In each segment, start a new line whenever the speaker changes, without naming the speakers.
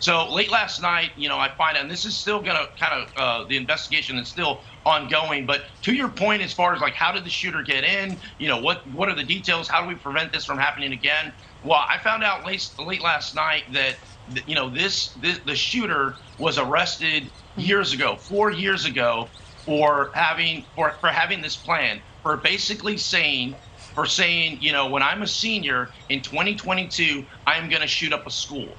So late last night, I find out, and this is still going to kind of, the investigation is still ongoing. But to your point, as far as like, how did the shooter get in? What are the details? How do we prevent this from happening again? Well, I found out late last night that, the shooter was arrested years ago, 4 years ago, for having this plan, for basically saying, when I'm a senior in 2022, I'm going to shoot up a school.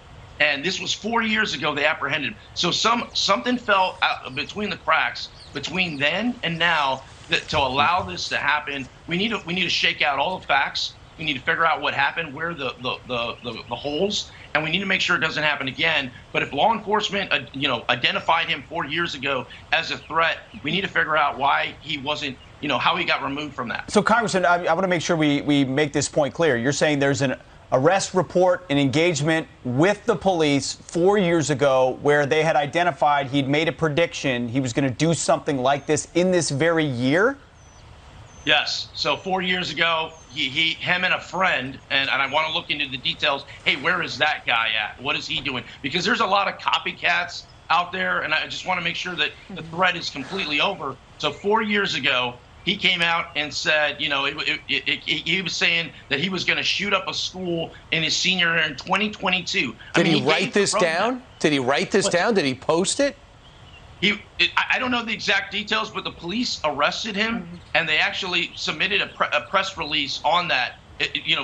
And this was 4 years ago they apprehended him. So something fell out between the cracks between then and now to allow this to happen. We need to shake out all the facts. We need to figure out what happened, where the holes, and we need to make sure it doesn't happen again. But if law enforcement, identified him 4 years ago as a threat, we need to figure out why he wasn't, how he got removed from that.
So, Congressman, I want to make sure we make this point clear. You're saying there's an arrest report, an engagement with the police 4 years ago where they had identified he'd made a prediction he was going to do something like this in this very year?
Yes. So 4 years ago, him and a friend, and I want to look into the details. Hey, where is that guy at? What is he doing? Because there's a lot of copycats out there, and I just want to make sure that the threat is completely over. So 4 years ago, he came out and said, he was saying that he was going to shoot up a school in his senior year in 2022.
Did he write this down? Did he write this down? Did he post it?
I don't know the exact details, but the police arrested him, and they actually submitted a press release on that,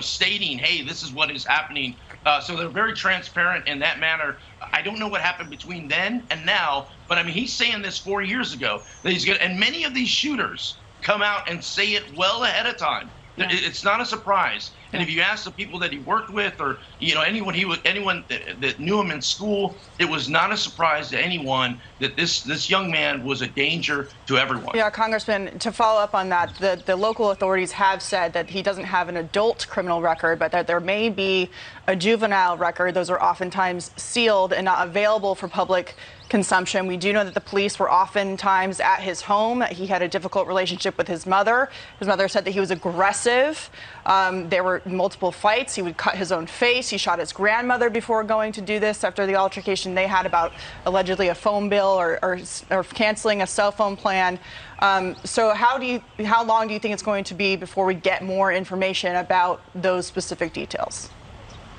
stating, hey, this is what is happening. So they're very transparent in that manner. I don't know what happened between then and now, but I mean, he's saying this 4 years ago that he's going to, and many of these shooters come out and say it well ahead of time. Yeah. It's not a surprise. And if you ask the people that he worked with, or anyone that knew him in school, it was not a surprise to anyone that this young man was a danger to everyone.
Yeah, Congressman, to follow up on that, the local authorities have said that he doesn't have an adult criminal record, but that there may be a juvenile record. Those are oftentimes sealed and not available for public consumption. We do know that the police were oftentimes at his home. He had a difficult relationship with his mother. His mother said that he was aggressive. There were multiple fights. He would cut his own face. He shot his grandmother before going to do this after the altercation they had about allegedly a phone bill or canceling a cell phone plan. So how long do you think it's going to be before we get more information about those specific details?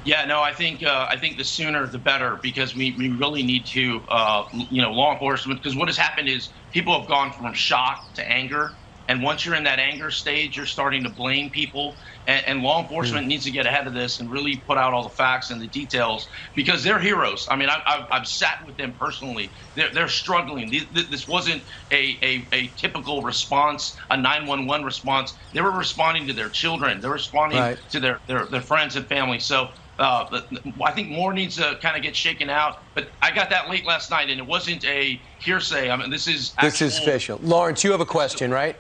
Yeah, no, I think the sooner the better, because we really need to, law enforcement, because what has happened is people have gone from shock to anger. And once you're in that anger stage, you're starting to blame people. And law enforcement needs to get ahead of this and really put out all the facts and the details, because they're heroes. I mean, I've sat with them personally. They're struggling. This wasn't a typical response, a 911 response. They were responding to their children. They're responding to their friends and family. So I think more needs to kind of get shaken out. But I got that late last night, and it wasn't a hearsay. I mean, this is
official. Lawrence, you have a question, right?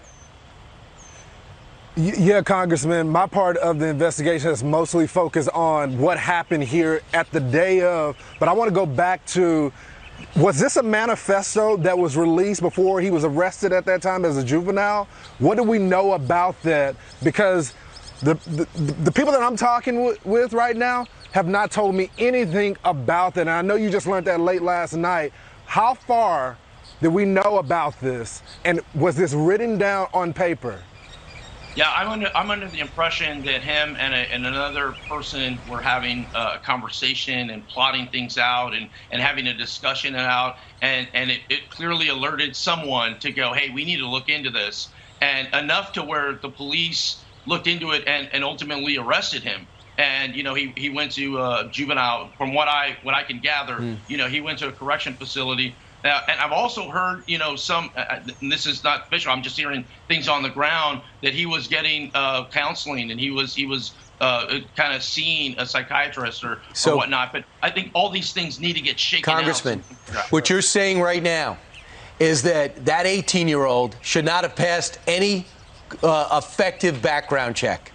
Yeah, Congressman, my part of the investigation is mostly focused on what happened here at the day of, but I want to go back to, was this a manifesto that was released before he was arrested at that time as a juvenile? What do we know about that? Because the people that I'm talking with right now have not told me anything about that. And I know you just learned that late last night. How far did we know about this? And was this written down on paper?
Yeah, I'm under the impression that him and another person were having a conversation and plotting things out and having a discussion out, and it clearly alerted someone to go, hey, we need to look into this, and enough to where the police looked into it and ultimately arrested him. And he went to juvenile. From what I can gather, he went to a correction facility. And I've also heard, some, and this is not official, I'm just hearing things on the ground, that he was getting counseling, and he was kind of seeing a psychiatrist or whatnot. But I think all these things need to get shaken out.
Congressman, what you're saying right now is that 18-year-old should not have passed any effective background check.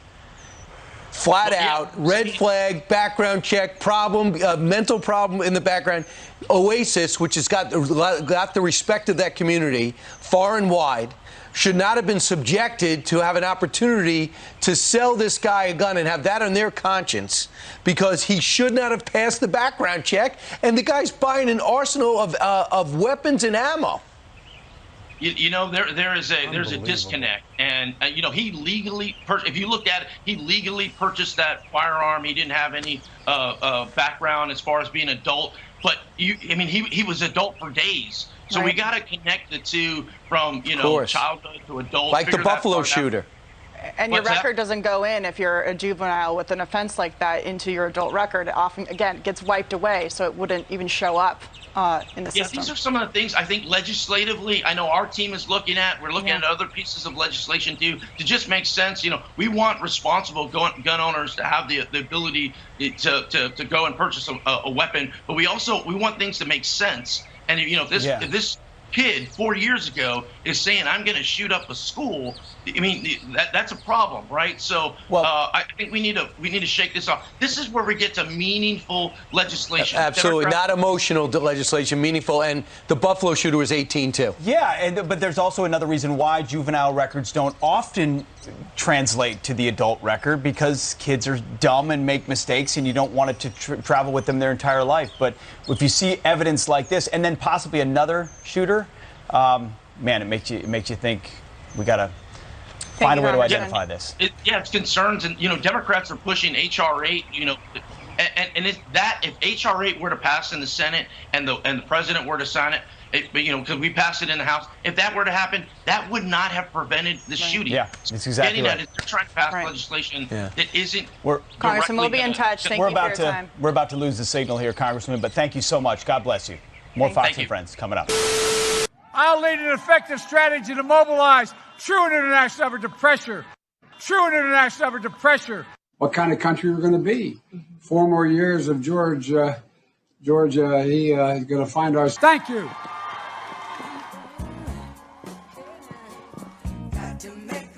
flat
Well, yeah.
out, red flag, background check, problem, mental problem in the background. Oasis, which has got the respect of that community far and wide, should not have been subjected to have an opportunity to sell this guy a gun and have that on their conscience, because he should not have passed the background check, and the guy's buying an arsenal of weapons and ammo.
You know, there's a disconnect, and he legally if you looked at it, he legally purchased that firearm. He didn't have any background as far as being adult, but he was adult for days. So we got to connect the two from childhood to adult.
Like the Buffalo shooter.
And your record doesn't go in if you're a juvenile with an offense like that into your adult record. It often, again, gets wiped away, so it wouldn't even show up in the system.
These are some of the things I think legislatively, I know our team is looking at. We're looking at other pieces of legislation too, to just make sense. We want responsible gun owners to have the ability to go and purchase a weapon, but we want things to make sense. And if this kid 4 years ago is saying, I'm going to shoot up a school, that's a problem, right? So I think we need to shake this off. This is where we get to meaningful legislation.
Absolutely, not emotional legislation, meaningful. And the Buffalo shooter was 18 too.
Yeah, but there's also another reason why juvenile records don't often translate to the adult record, because kids are dumb and make mistakes, and you don't want it to travel with them their entire life. But if you see evidence like this, and then possibly another shooter, man, it makes you think we got to find a way to identify this.
It's concerns, and Democrats are pushing HR 8. And if HR 8 were to pass in the Senate and the president were to sign it, because we passed it in the House, if that were to happen, that would not have prevented the shooting.
Yeah, that's exactly right.
They're trying to pass legislation that isn't.
Congressman, we'll be in touch. Thank you for your time.
We're about to lose the signal here, Congressman, but thank you so much. God bless you. More Fox and Friends coming up.
I'll lead an effective strategy to mobilize true international effort to pressure.
What kind of country we're going to be? 4 more years of Georgia, he's going to find our...
Thank you.
Got to make